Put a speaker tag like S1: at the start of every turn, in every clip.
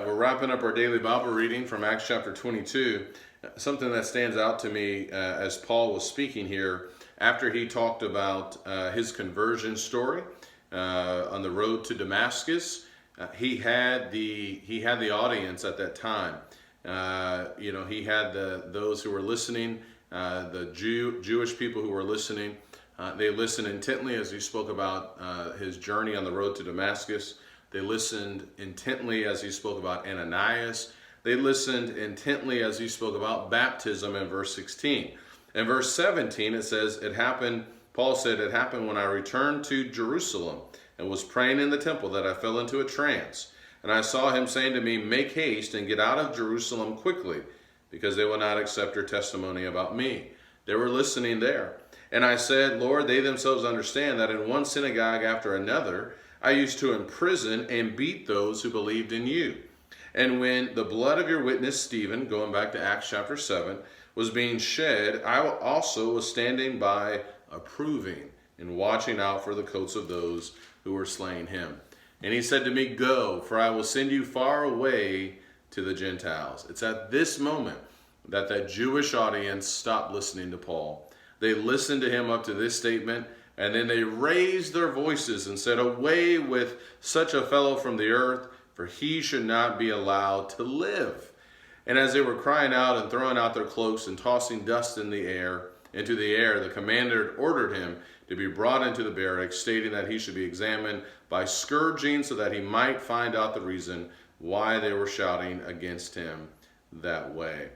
S1: we're wrapping up our daily Bible reading from Acts chapter 22. Something that stands out to me as Paul was speaking here, after he talked about his conversion story on the road to Damascus, he had the audience at that time. He had those who were listening, the Jewish people who were listening. They listened intently as he spoke about his journey on the road to Damascus. They listened intently as he spoke about Ananias. They listened intently as he spoke about baptism in verse 16. In verse 17, it says, Paul said, it happened when I returned to Jerusalem and was praying in the temple that I fell into a trance. And I saw him saying to me, make haste and get out of Jerusalem quickly, because they will not accept your testimony about me. They were listening there. And I said, Lord, they themselves understand that in one synagogue after another, I used to imprison and beat those who believed in you. And when the blood of your witness Stephen, going back to Acts chapter 7, was being shed, I also was standing by approving and watching out for the coats of those who were slaying him. And he said to me, go, for I will send you far away to the Gentiles. It's at this moment that Jewish audience stopped listening to Paul. They listened to him up to this statement, and then they raised their voices and said, away with such a fellow from the earth, for he should not be allowed to live. And as they were crying out and throwing out their cloaks and tossing dust into the air, the commander ordered him to be brought into the barracks, stating that he should be examined by scourging so that he might find out the reason why they were shouting against him that way.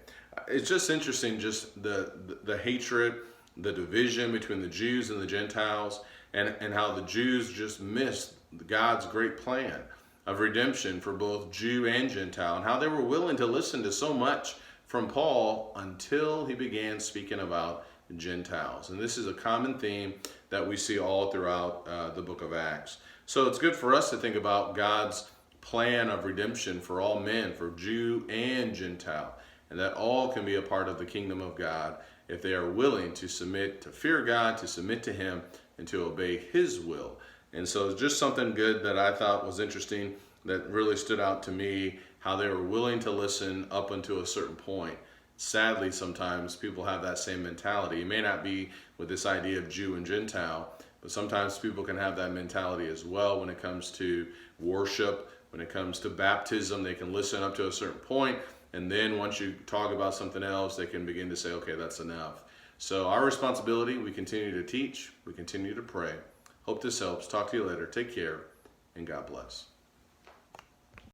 S1: It's just interesting, just the hatred, the division between the Jews and the Gentiles, and how the Jews just missed God's great plan of redemption for both Jew and Gentile, and how they were willing to listen to so much from Paul until he began speaking about Gentiles. And this is a common theme that we see all throughout the book of Acts. So it's good for us to think about God's plan of redemption for all men, for Jew and Gentile, and that all can be a part of the kingdom of God if they are willing to submit, to fear God, to submit to him, and to obey his will. And so it's just something good that I thought was interesting, that really stood out to me, how they were willing to listen up until a certain point. Sadly, sometimes people have that same mentality. It may not be with this idea of Jew and Gentile, but sometimes people can have that mentality as well when it comes to worship, when it comes to baptism. They can listen up to a certain point, and then once you talk about something else, they can begin to say, okay, that's enough. So our responsibility, we continue to teach, we continue to pray. Hope this helps. Talk to you later. Take care, and God bless.